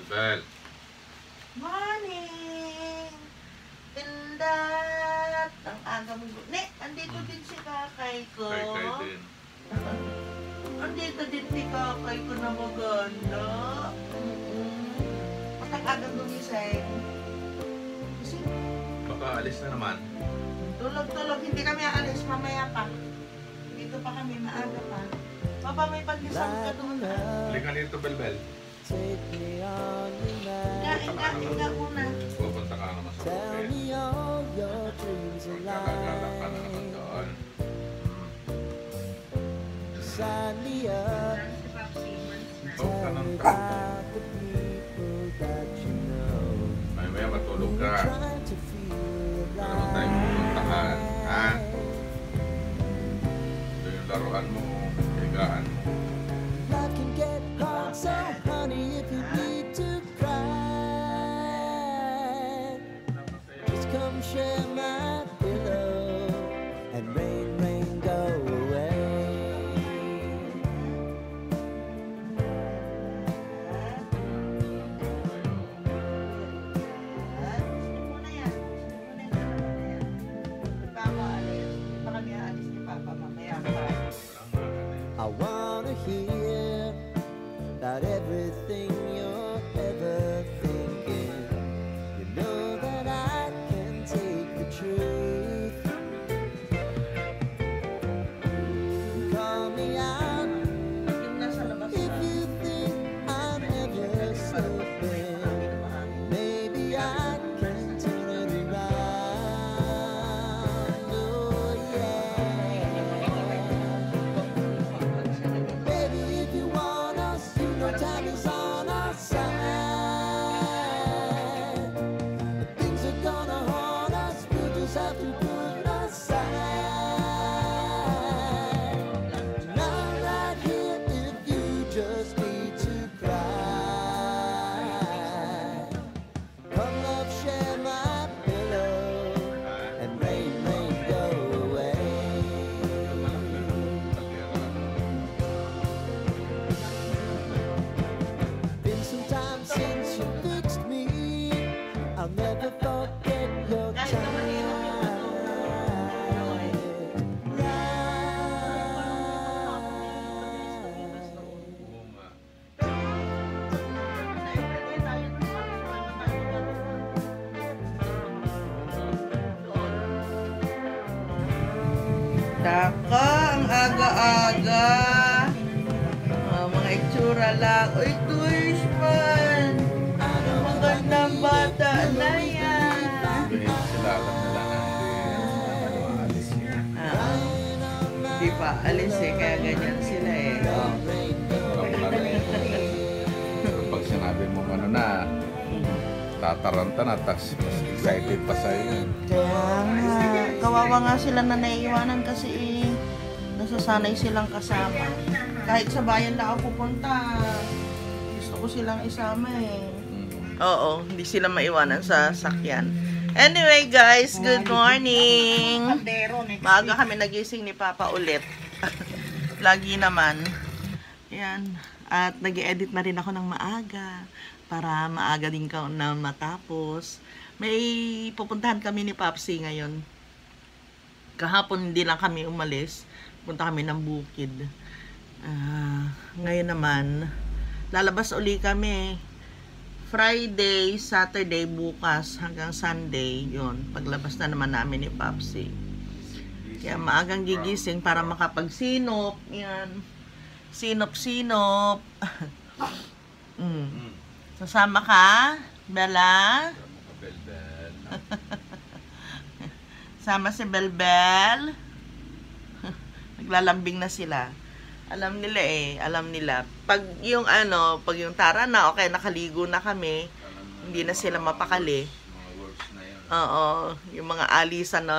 Bel. Morning! Tindat! Ang aga mo. Ne, andito din si kakay ko. Kay din. Andito din si kakay ko na maganda. Matag-agang gumising. Kasi, Baka alis na naman. tulog-tulog. Hindi kami aalis. Mamaya pa. Dito pa kami. Maaga pa. Papa, may pandesal ka doon. Halika dito, Bel. Inga muna. Pupunta ka naman sa hotel. Magkakagala ka na naman doon. Huwag ka ng tao. May matulog ka. Wala naman tayo pupuntahan. Ha? Ito yung laruan mo. Higaan mo. So honey, if you need to cry, just come share my pillow and rain, rain, go away. Muna yan. Papa, alis. Di pa kami aalis ni Papa mamaya pa. I wanna hear about everything you're ever thinking. You know that I can take the truth. Call me out Yung nasa labas if na. you think I'm never slipping. Maybe I can turn it around. Oh yeah. Baby, if you want us, you know time is on our side. If things are gonna haunt us, we'll just have to put aside. And I'm right here if you just need to cry. Come love, share my pillow, and rain, rain, go away. Been some time since you fixed me. I'll never forget your Kahit naman yun, Daka, ang aga-aga. Mga itsura lang. Uy, Tuish man. Magandang bata na yan. Sila alam nila na hindi aalis niya. Di pa alis eh, kaya ganyan sila eh. Pero pag sinabi mo ano na, tataranta na, tapos excited pa sa'yo yun. Kaya nga, kawawa nga sila na naiiwanan kasi nasasanay silang kasama. Kahit sa bayan lang ako pupunta, gusto ko silang isama eh. Oo, hindi sila maiwanan sa sakyan. Anyway guys, good morning! Maaga kami nagising ni Papa ulit. Lagi naman. Yan. At nag-edit na rin ako ng maaga para maaga din ka na matapos. May pupuntahan kami ni Papsi ngayon. Kahapon hindi lang kami umalis. Punta kami ng bukid. Ngayon naman, lalabas uli kami. Friday, Saturday, bukas hanggang Sunday. Yun, paglabas na naman namin ni Papsi. Kaya maagang gigising para makapagsinop. Yan. Sinop-sinop. Sasama ka, Bella? Bel. Sama si Belbel. Naglalambing na sila. Alam nila eh, alam nila. Pag yung tara na, okay, nakaligo na kami, hindi na sila mapakali. Mga words na yun. Oo, yung mga alisan na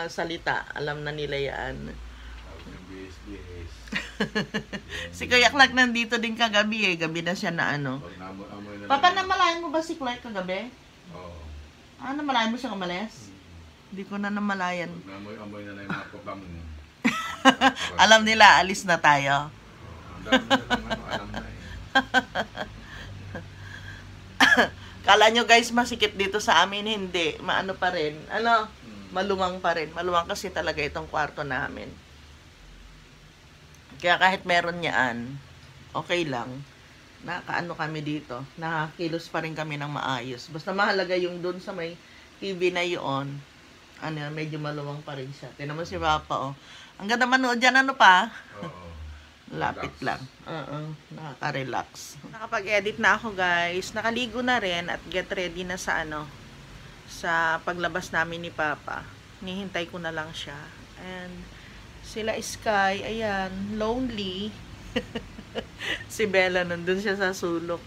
salita, alam na nila yan. Tawag ng BS. Si Kuya Clark nandito din kagabi eh, gabi na siya na Pag namoy na Papa, namalayan mo ba si Clark kagabi? Oo. Namalayan mo siya umalis? Hindi ko na namalayan. Pag namoy na lang yung mga problem mo. Alam nila, alis na tayo. Ang dami na lang alam na eh. Kala nyo guys masikip dito sa amin, hindi. Maano pa rin. Ano? Maluwang pa rin. Maluwang kasi talaga itong kwarto namin. Kaya kahit meron niyaan, okay lang. Nakaano kami dito. Nakakilos pa rin kami ng maayos. Basta mahalaga yung dun sa may TV na yun. Ano, medyo maluwang pa rin siya. Tingnan mo si Papa, oh. Ang ganda manood dyan, ano pa? Oo. Lapit lang. Nakaka-relax. Nakapag-edit na ako, guys. Nakaligo na rin at get ready na sa ano, sa paglabas namin ni Papa. Nihintay ko na lang siya. And sila Sky, ayan, lonely. Si Bella nandun siya sa sulok.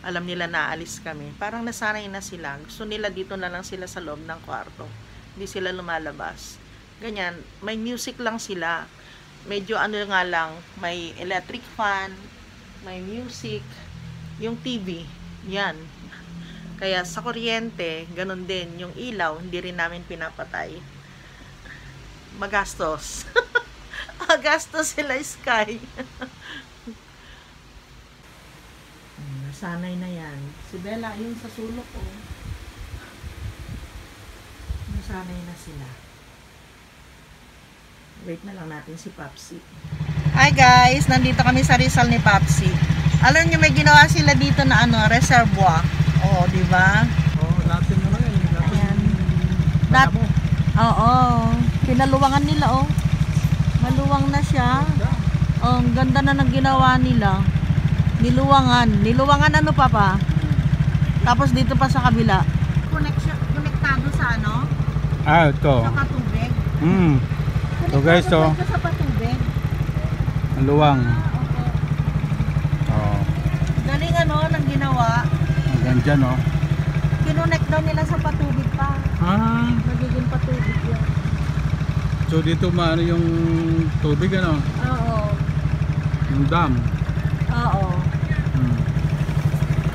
Alam nila naalis kami. Parang nasanay na sila. Gusto nila dito na lang sila sa loob ng kwarto. Hindi sila lumalabas. Ganyan, may music lang sila. Medyo ano nga lang, may electric fan, may music, yung TV, yan. Kaya sa kuryente, ganun din, yung ilaw, hindi rin namin pinapatay. Magastos. Magastos sila Sky. Nasanay na yan. Si Bella, yung sa sulok ko. Nasanay na sila. Wait na lang natin si Papsi. Hi guys, nandito kami sa Rizal ni Papsi. Alam niyo may ginawa sila dito na ano, reservoir. Oh, di ba? Oh, natin naman yan. Dat. Oo. Pinaluwangan nila oh. Maluwang na siya. Oh, ang ganda na ng ginawa nila. Niluwangan. Niluwangan ano Papa? Tapos dito pa sa kabila. Konektado sa ano? Ito. Sa patubig. So guys, to. Sa patubig. Ang luwang. Oh. Galing ano nang ginawa. Hanggang dyan, oh. Kinonect daw nila sa patubig pa. Magiging patubig yan. So dito maano yung tubig, ano? Oo. Yung dam. Oo.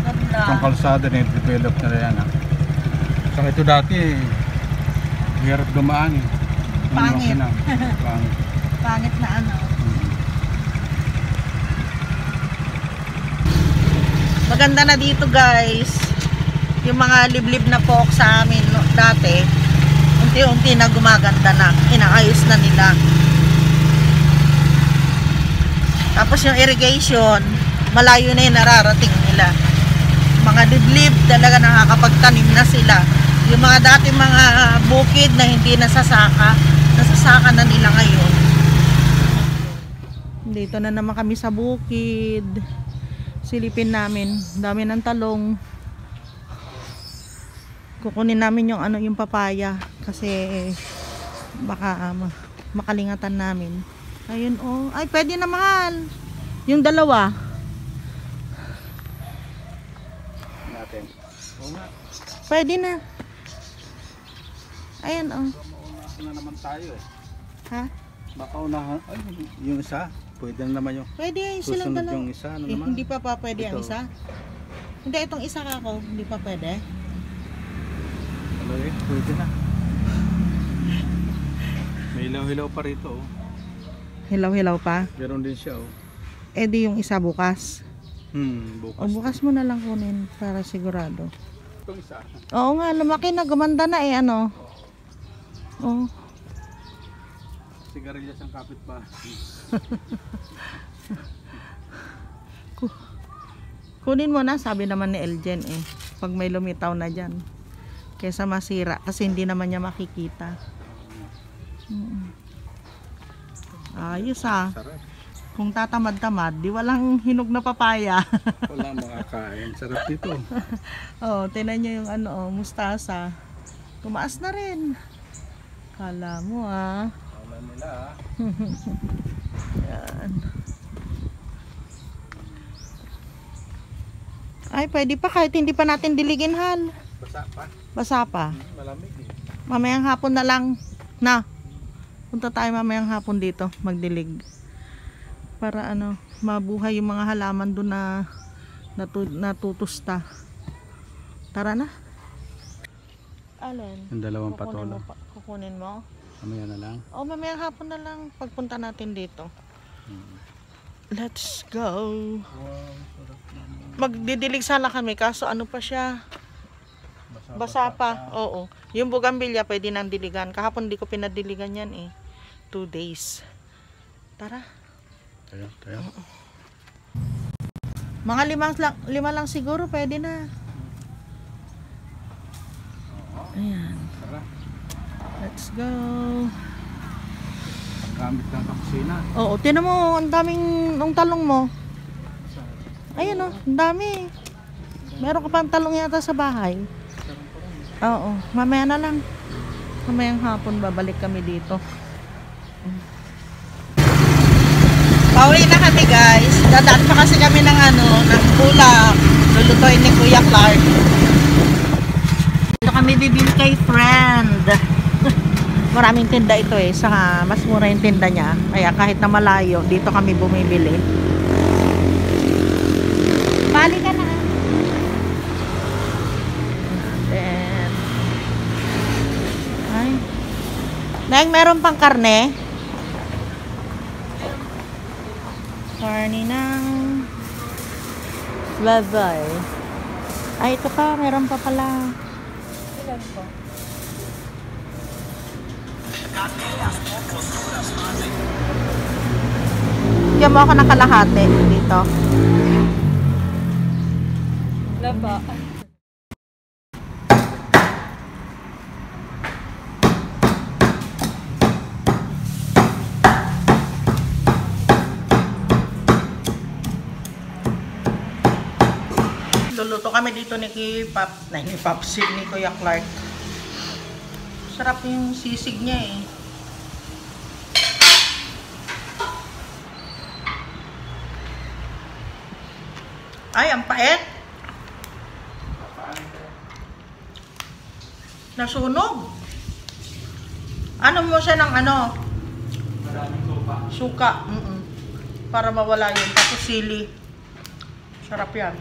Ganda. Itong kalsada na develop na yan, ah. So ito dati, hirap dumaan, eh. Pangit. Pangit. Pangit na ano. Maganda na dito guys. Yung mga liblib na pook sa amin no, dati, unti-unti na gumaganda na. Inaayos na nila. Tapos yung irrigation, malayo na yung nararating nila. Mga liblib talaga nakakapagtanim na sila. Yung mga dati mga bukid na hindi nasasaka na nila ngayon. Dito na naman kami sa bukid. Silipin namin. Dami ng talong. Kukunin namin yung ano yung papaya kasi baka makalingatan namin. Ayun oh. Ay pwede na mahal. Yung dalawa. Natin. Oo nga. Pwede na. Ayan oh. Baka na naman tayo, eh. Ha? Baka unahan. Ay, yung isa. Pwede naman yung Pwede silang susunod dalawa. yung isa. Ano Eh, naman? hindi pa pwede ang Ito. isa? Hindi, itong isa kako. Hindi pa pwede. Ano eh? Pwede na. May hilaw-hilaw pa rito, oh. Hilaw-hilaw pa. Meron din siya, oh. Eh di yung isa bukas. Bukas. O bukas mo na lang kunin para sigurado. Itong isa. Oo nga, lumaki na. Gumanda na eh ano. Oh. Sigarilyas ang kapit pa. Kunin mo na, sabi naman ni Eljen eh. Pag may lumitaw na dyan. Kesa masira kasi hindi naman niya makikita. Ayos ah. Sarap. Kung tatamad-tamad, di walang hinog na papaya. Wala makakain. Sarap dito. Oh, tinan niyo yung ano, oh, mustasa. Tumaas na rin. Kala mo ah. Wala nila, ah. Yan. Ay, pwede pa kahit hindi pa natin diligin hal. Basa pa. Basa pa. Malamig, eh. Mamayang hapon na lang. Na. Punta tayo mamayang hapon dito. Magdilig. Para ano, mabuhay yung mga halaman doon na natutusta. Tara na. Alin? Yung dalawang Kukunin patola. mo pa- Kukunin mo? Mamaya na lang. O, mamayang hapon na lang pagpunta natin dito. Let's go. Wow, sarap naman. magdidilig sana kami, kaso ano pa siya, basa pa. Oo. Yung bougainvillea pwede nang diligan. Kahapon di ko pinadiligan yan eh. 2 days. Tara. Tayo. Mga 5 lang siguro pwede na. Ayan. Tara. Let's go. Gamit ng kakusina. Oo, tinan mo, ang daming ng talong mo. Ayun oh, ang dami. Meron ka pang talong yata sa bahay. Oo, mamaya na lang. Mamayang hapon babalik kami dito. Pauwi na kami guys. Dadaan pa kasi kami ng ng bulak. Lulutuin ni Kuya Clark. Dito kami bibili kay friend. Maraming tinda ito eh. Saka mas mura yung tinda niya. Kaya kahit na malayo, dito kami bumibili. Bali ka na. Then, ay. Neng, meron pang karne? Karne ng baboy. Ay, ito pa. Meron pa pala. Ilan po? Bigyan mo ako ng kalahati dito. Laba. Luluto kami dito ni Popsi, ni Kuya Clark. Sarap yung sisig niya eh. Ay, ang pait. Nasunog. Ano mo siya ng Maraming sopa. suka. Para mawala yun. Tapos sili. Sarap yan.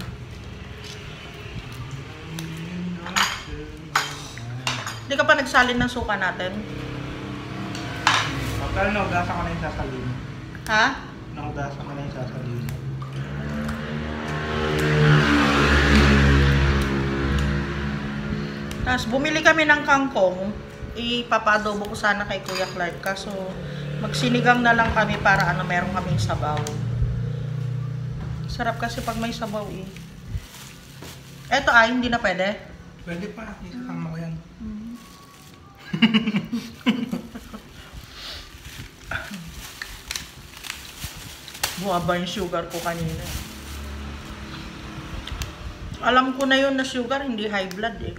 Hindi ka pa nagsalin ng suka natin? Pero naugasan ko na yung sasalin. Ha? Naugasan ko na yung sasalin. Tapos bumili kami ng kangkong. Ipapadobo ko sana kay Kuya Clark. Kaso magsinigang na lang kami para meron kaming sabaw. Sarap kasi pag may sabaw eh. Eto hindi na pwede. Pwede pa, isasama ko yan. Buwaba yung sugar ko kanina. Alam ko na yun na sugar, hindi high blood eh.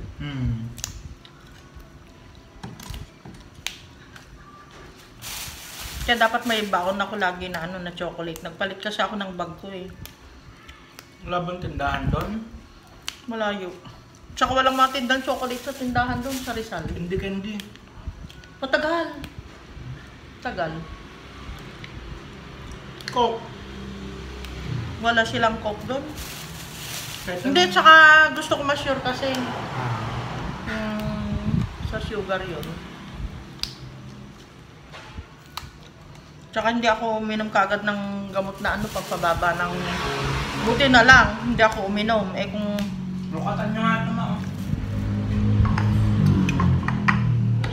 Kaya dapat may baon ako lagi na na chocolate. Nagpalit kasi ako ng bag ko eh. Wala bang tindahan doon? Malayo. Tsaka walang mga tindang chocolate sa tindahan doon sa Rizal. Candy. Matagal. Tagal. Coke. Wala silang coke doon. Kahit Hindi, ano. tsaka gusto ko ma-sure kasi sa sugar yun. Tsaka hindi ako uminom kagad ng gamot na pagpababa ng... Buti na lang, hindi ako uminom. Eh kung... Lukatan nyo nga ito na.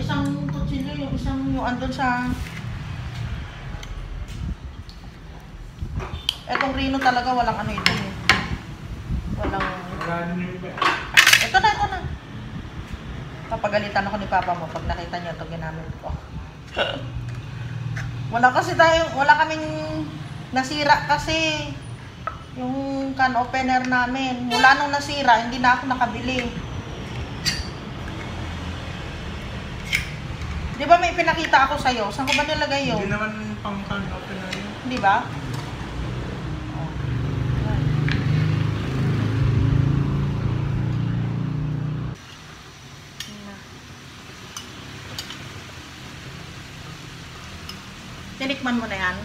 Isang kutsilyo, yung andun sa... Etong Rino talaga walang ito eh. Walang... Wala din yung iba. Ito na. Kapagalitan ako ni Papa mo pag nakita niya ito ginamit ko. Wala kaming nasira kasi yung can opener namin. Mula nung nasira, hindi na ako nakabili. Di ba may pinakita ako sa'yo? Saan ko ba nilagay yun? Hindi naman pang can opener yun. Di ba? Tinikman mo na yan?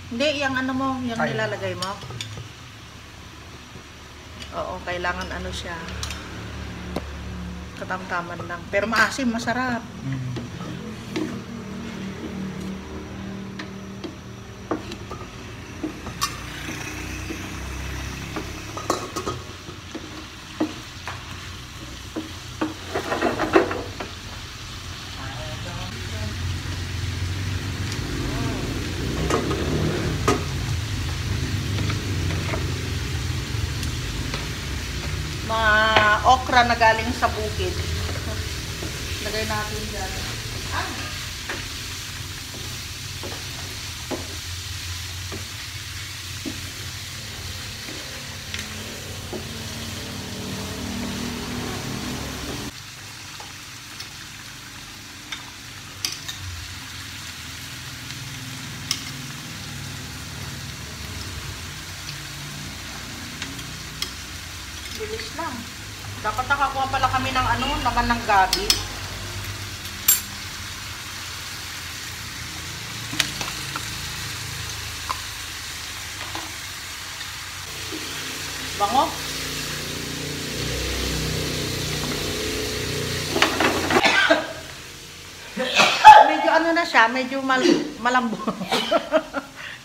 Hindi, yung yung Ay. nilalagay mo. Oo, kailangan siya. Katamtaman lang. Pero maasim, masarap. Mga okra na galing sa bukid. Lagay natin dyan. Ah! Bilis lang. Dapat nakakuha pala kami ng ano, naman ng gabi. Bango. Medyo ano na siya, medyo malambot.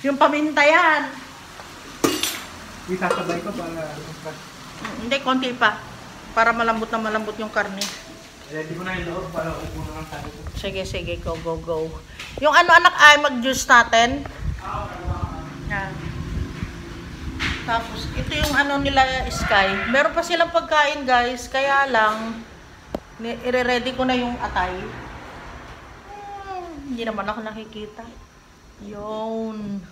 Yung paminta yan. Itasabay ko para... Hindi, konti pa. Para malambot na malambot yung karne. Ready ko na yung loob para upo na lang tayo. Sige, sige. Go, go, go. Yung ano anak ay mag-juice natin. Yan. Tapos, ito yung ano nila Sky. Meron pa silang pagkain guys. Kaya lang, i-ready ko na yung atay. Hindi naman ako nakikita. Yun.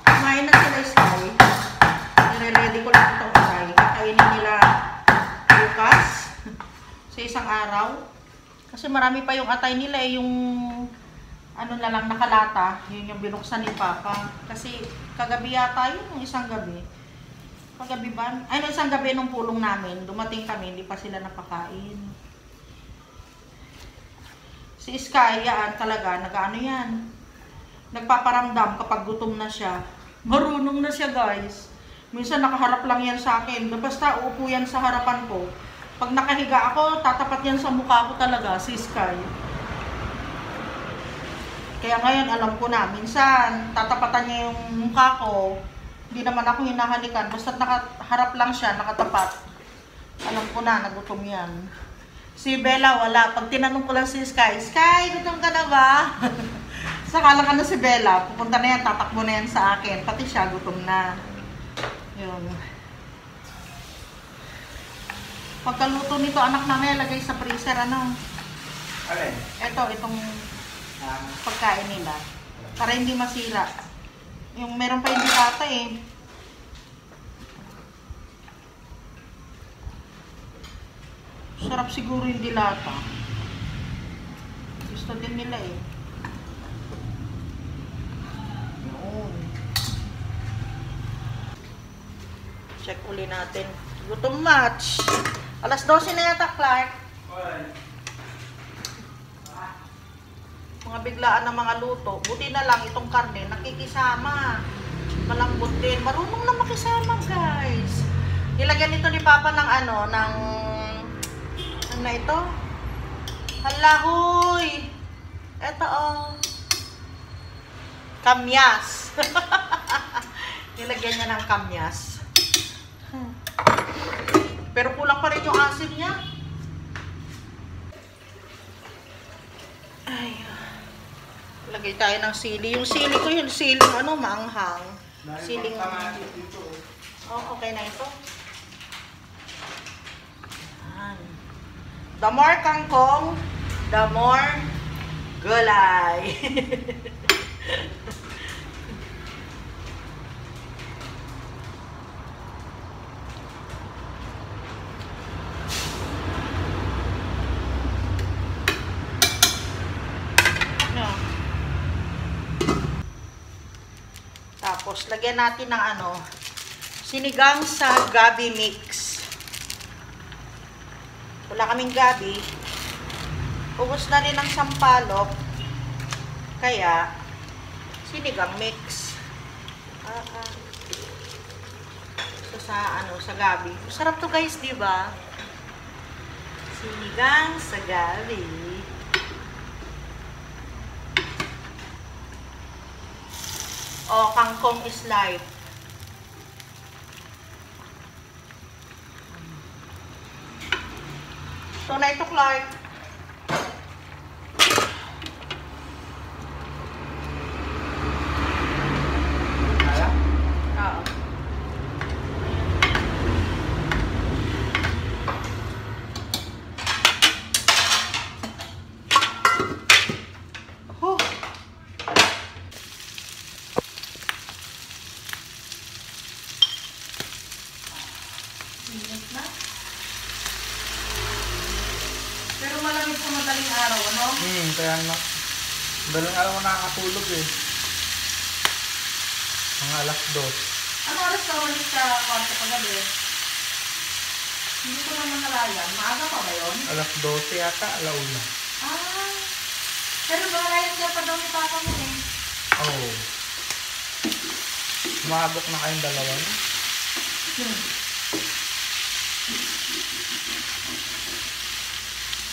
Kumain na sila Sky. I-ready ko lang itong atay. Kakainin nila bukas. Sa isang araw. Kasi marami pa yung atay nila eh. Yung ano na lang nakalata. Yun yung binuksan ni Papa. Kasi kagabi yata yun. Yung isang gabi. Kagabi ba? Ay, no, isang gabi nung pulong namin. Dumating kami. Hindi pa sila napakain. Si Sky, yan talaga. Nag-ano yan. Nagpaparamdam kapag gutom na siya. Marunong na siya guys. Minsan nakaharap lang yan sa akin. Basta uupo yan sa harapan ko. Pag nakahiga ako, tatapat yan sa mukha ko talaga, si Sky. Kaya ngayon, alam ko na, minsan, tatapatan niya yung mukha ko. Hindi naman ako hinahalikan. Basta nakaharap lang siya, nakatapat. Alam ko na, nagutom yan. Si Bella, wala. Pag tinanong ko lang si Sky, Sky, gutom ka na ba? Sakala ka na si Bella. Pupunta na yan, tatakbo na yan sa akin. Pati siya, gutom na. Yun. Pagkaluto nito, anak namin, lagay sa freezer, ano? Alin? Itong pagkain nila. Para hindi masira. Yung meron pa yung dilata eh. Sarap siguro yung dilata. Gusto din nila eh. Yun. Check uli natin. Gutom match. Alas 12 na yata, Clark. Mga biglaan ng mga luto. Buti na lang itong karne, nakikisama. Malambot din. Marunong na makisama, guys. Nilagyan nito ni Papa ng ano, ng... Ano na ito? Halahoy! Ito, oh. Kamyas. Nilagyan niya ng kamyas. Pero kulang pa rin yung asin niya. Ay. Lagay tayo ng sili. Yung sili ko yun, siling ano, maanghang. Siling... Oh, okay na ito. Yan. The more kangkong, the more gulay. Tapos, lagyan natin ng ano, sinigang sa gabi mix. Wala kaming gabi. Ubos na rin ang sampalok. Kaya, sinigang mix. So, sa ano, sa gabi. Masarap to guys, di ba? Sinigang sa gabi. O, kangkong is life. So, na ito, Clark. madaling araw, ano? Kaya nga. Dalang araw ko nakakatulog eh. Mga alas 2. Ano oras ka umalis sa kwarto kagabi? Hindi ko naman nalayan. Maaga pa ba yun? Alas 12 yata, alauna. Ah. Pero nalayan ka pa daw ni Papa mo eh. Oo. Umabok na kayong dalawa.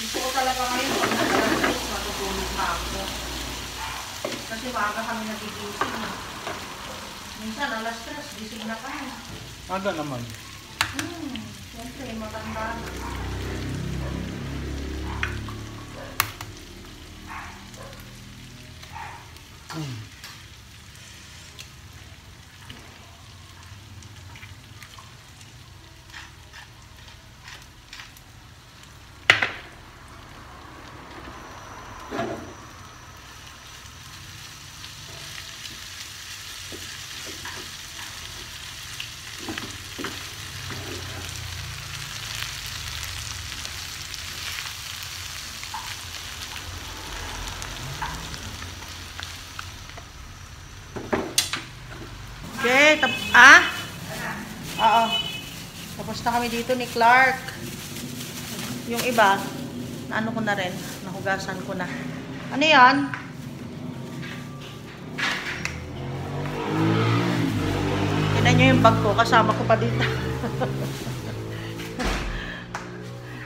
Gusto ko talaga ngayon pag nag-alas matutulog na ako. Kasi maaga kami nagigising. Minsan alas 3, gising na kami. Aga naman. Siyempre, matanda na. Okay, Oo. Tapos na kami dito ni Clark. Yung iba, naano ko na rin, nahugasan ko na. Ano yan? Tignan nyo yung bag ko, kasama ko pa dito.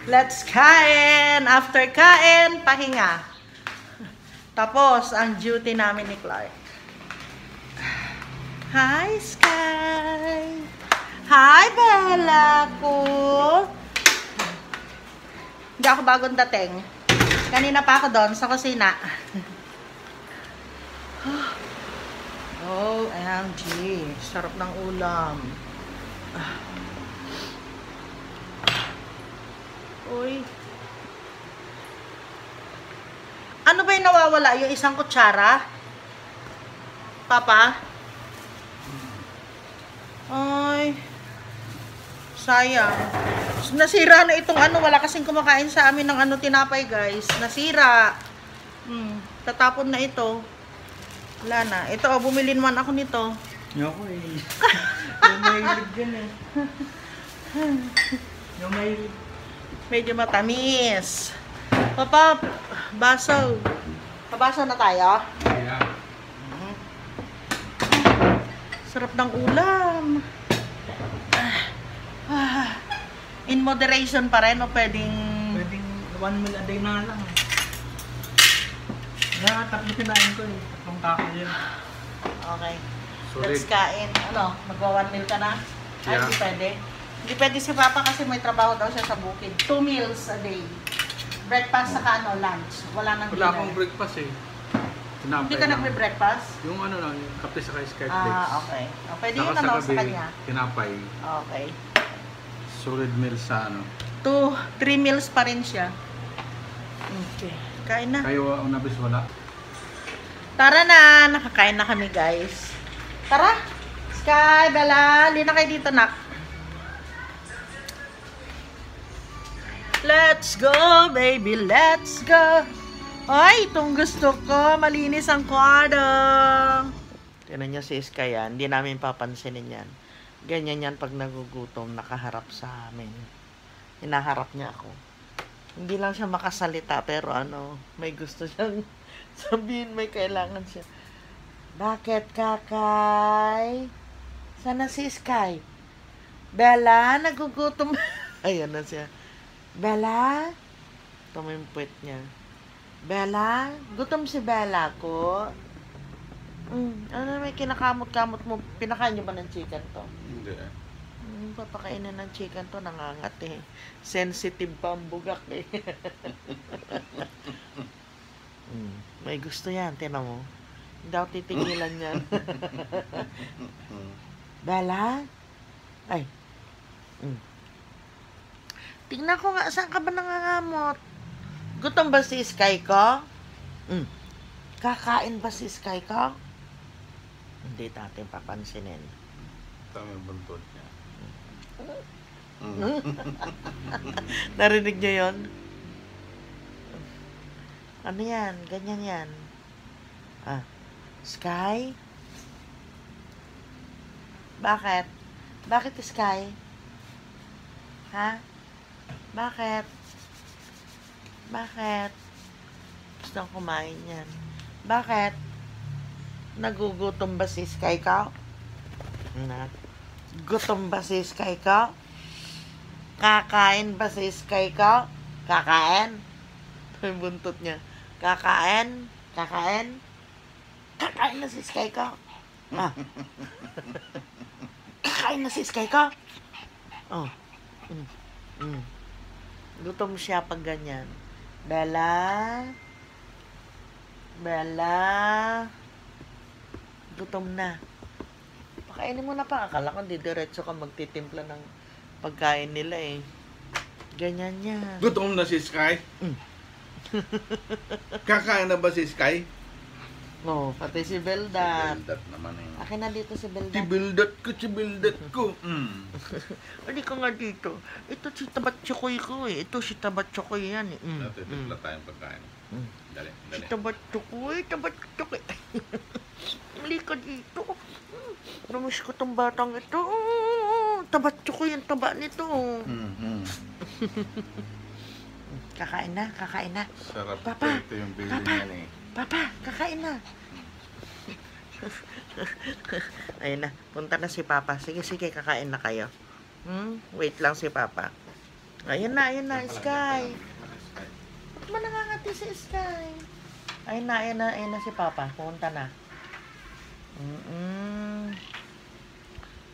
Let's kain! After kain, pahinga. Tapos, ang duty namin ni Clark. Hi, Sky! Hi, Bella ko! Hindi ako bagong dating. Kanina pa ako doon sa kusina. OMG! Sarap ng ulam. Uy. Ano ba yung nawawala? Yung isang kutsara? Papa? Ay, sayang. Nasira na itong ano, wala kasing kumakain sa amin ng ano tinapay, guys. Nasira. Tatapon na ito. Wala na. Ito, bumili naman ako nito. Ako eh. Yung mahilig yan eh. Yung mahilig. Medyo matamis. Papa, baso. Pabaso na tayo. Yeah. Sarap ng ulam. In moderation pa rin o pwedeng... Pwedeng 1 meal a day na lang. Tatlo kinain ko eh. Tatlong taco yan. Okay. Solid. Let's kain. Ano? Magwa 1 meal ka na? Ay, Yeah. hindi pwede. Hindi pwede si Papa kasi may trabaho daw siya sa bukid. 2 meals a day. Breakfast saka ano, lunch. Wala nang Wala dinner. akong breakfast eh. Tinapay Hindi ka lang. nagbe-breakfast? Yung ano lang, yung kape sa sky flakes. Okay. O, pwede Saka yun ano sa gabi, kanya. tinapay. Okay. Solid meal sa ano. 3 meals pa rin siya. Okay. Kain na. Kayo, unabis wala. Tara na. Nakakain na kami, guys. Tara. Sky, Bella. Lina kayo dito, nak. Let's go, baby. Let's go. Ay, itong gusto ko. Malinis ang kwarto. Tignan niyo si Sky yan. Hindi namin papansinin yan. Ganyan yan pag nagugutom, nakaharap sa amin. Hinaharap niya ako. Hindi lang siya makasalita, pero ano, may gusto siyang sabihin, may kailangan siya. Bakit, Kakay? Sana si Sky? Bella, nagugutom. Ayan na siya. Bella? Ito mo yung puwet niya. Bella? Gutom si Bella ko? Ano may kinakamot-kamot mo? Pinakain niyo ba ng chicken to? Hindi. Papakainin ng chicken to, nangangat eh. Sensitive pa ang bugak eh. May gusto yan, tinan mo. Hindi ako titigilan yan. Bella? Ay. Tingnan ko nga, saan ka ba nangangamot? Gutom ba si Sky ko? Kakain ba si Sky ko? Hindi natin papansinin. Tama yung buntot niya. Narinig niyo yun? Ano yan? Ganyan yan. Ah. Sky? Bakit? Bakit Sky? Ha? Bakit? Bakit? Gusto kong kumain yan. Bakit? Nagugutom ba si Sky ka? Gutom ba si Sky ka? Kakain ba si Sky ka? Kakain? Yung buntot niya. Kakain? Kakain? Kakain na si Sky ka? Ah. Kakain na si Sky ka? Oh. Gutom siya pag ganyan. Bella? Bella? Gutom na. Pakainin mo na pa. Akala ko didiretso ka magtitimpla ng pagkain nila eh. Ganyan niya. Gutom na si Sky? Kakain na ba si Sky? Oh, pati si Beldat. Bildat naman eh. Akin na dito si Beldat. Si Bildat ko. Hindi ka nga dito. Ito si Tabat Chokoy ko eh. Ito si Tabat Chokoy yan eh. Natitimpla tayong pagkain. Dali, Si dali. Tabat Chokoy, Tabat Chokoy. Mali ka dito. Ramis ko tong batang ito. Tabat Chokoy ang taba nito. Kakain na, kakain na. Sarap Papa, ito yung bili Papa. niyan eh. Papa, kakain na. Ayun na, punta na si Papa. Sige, sige, kakain na kayo. Wait lang si Papa. Ayun na, Sky. Ba't mo nangangati si Sky? Ayun na si Papa. Punta na.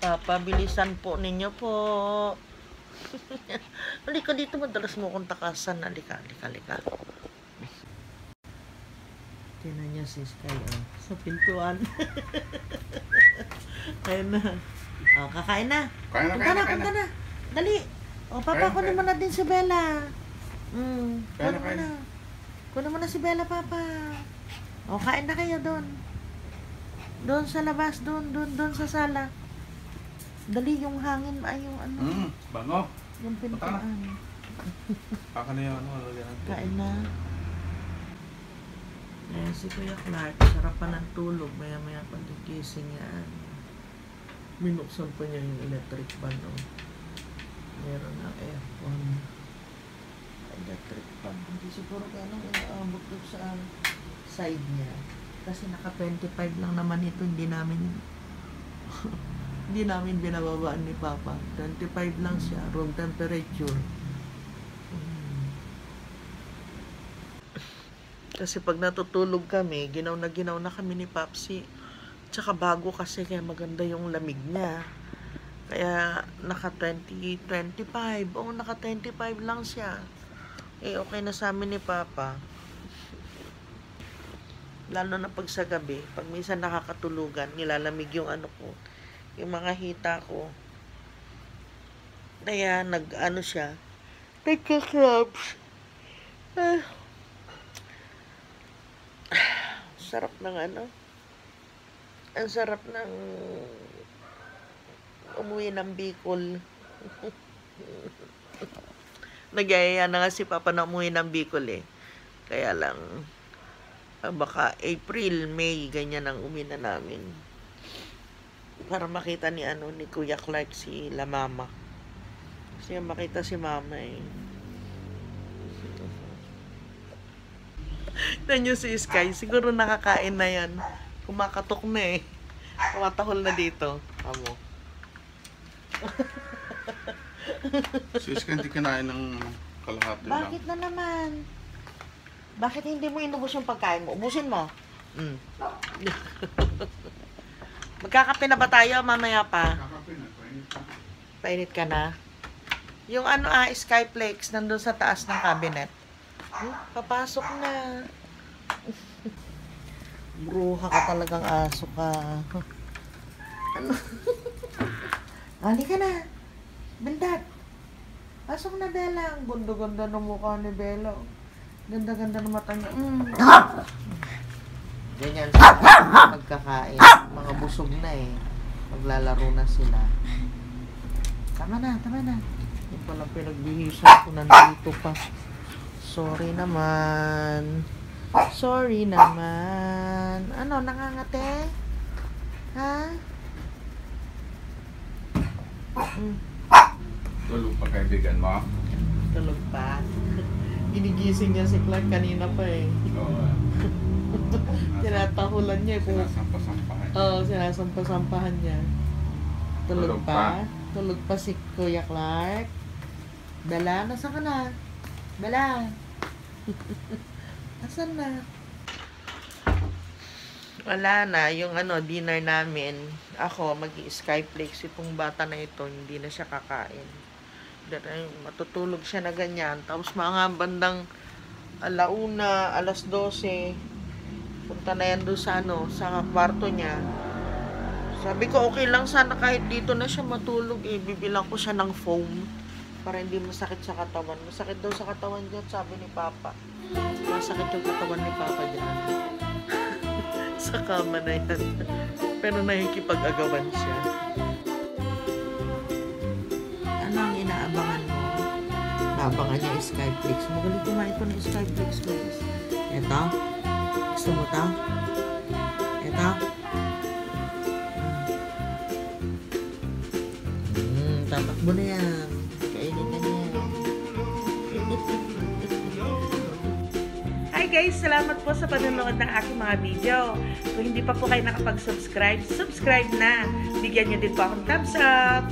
Papa, bilisan po ninyo po. Halika dito, madalas mo kong takasan. Halika. Tinan niya si Sky, sa pintuan. Ayun na. Oh, kakain na. Punta na. Dali. O, Papa, kunin mo na din si Bella. Kunin mo na si Bella, Papa. O, kain na kayo doon. Doon sa labas, doon sa sala. Dali yung hangin, ay yung ano. Bango. Yung pintuan. Baka na yung ano. Kain na. Ayan si Kuya Clark, sarap pa ng tulog, maya-maya pagkikising yan. Minuksan pa niya yung electric fan, oh. Meron na aircon. Electric fan, hindi siguro ganun inaabot doon sa side niya. Kasi naka 25 lang naman ito, hindi namin binababaan ni Papa. 25 lang siya, room temperature. Kasi pag natutulog kami, ginaw na kami ni Papsi. Tsaka bago kasi, kaya maganda yung lamig niya. Kaya naka 25. Oo, naka 25 lang siya. Eh, okay na sa amin ni Papa. Lalo na pag sa gabi, pag minsan nakakatulugan, nilalamig yung ano ko, yung mga hita ko. Kaya nag-ano siya, nagka-crabs. Sarap ng ano. Ang sarap ng umuwi ng Bicol. Nagyayaya na nga si Papa na umuwi ng Bicol eh. Kaya lang, baka April, May, ganyan ang uwi na namin. Para makita ni Kuya Clark si La Mama. Kasi makita si Mama eh. Nanyo si Sky, siguro nakakain na yan. Kumakatok na eh. Kumatahol na dito. Amo. Si Sky hindi kinain ng kalahati lang. Bakit na naman? Bakit hindi mo inubos yung pagkain mo? Ubusin mo. Magkakape na ba tayo mamaya pa? Painit ka na? Yung Skyflakes nandun sa taas ng cabinet. Papasok na. Bruha ka talagang aso ka. Ano? Halika na. Bendat. Pasok na, Bella. Ang ganda-ganda ng mukha ni Bella. Ganda-ganda ng mata niya. Ganyan sa pagkakain. Mga busog na eh. Maglalaro na sila. Tama na. Yung palang pinagbihisan ko nandito pa. Sorry naman. Sorry naman. Ano, nangangate? Ha? Tulog pa kaibigan mo? Tulog pa. Ginigising niya si Clark kanina pa eh. Oo. Tinatahulan niya eh. Sinasampa-sampahan. Oo, sinasampa-sampahan niya. Tulog Tulog pa? Tulog pa si Kuya Clark. Bala, nasaan ka na? Bala. Nasaan na? Wala na, yung dinner namin, ako mag-i-skyflakes, itong bata na ito, hindi na siya kakain. Matutulog siya na ganyan, tapos mga bandang 1:00, 12:00, punta na yan doon sa kwarto niya. Sabi ko, okay lang sana kahit dito na siya matulog, bibilang ko siya ng foam, para hindi masakit sa katawan. Masakit daw sa katawan dyan, sabi ni Papa. Masakit yung katawan ni Papa dyan. Sa kama na yan. Pero nakikipag-agawan siya. Ano ang inaabangan mo? Naabangan niya yung Skyflakes. Magaling kumain ito ng Skyflakes, guys. Eto. Gusto mo ito? Eto. Tatakbo na yan. Kainin ka niya. Hi guys! Salamat po sa panonood ng aking mga video. Kung hindi pa po kayo nakapag-subscribe, subscribe na. Bigyan niyo din po akong thumbs up.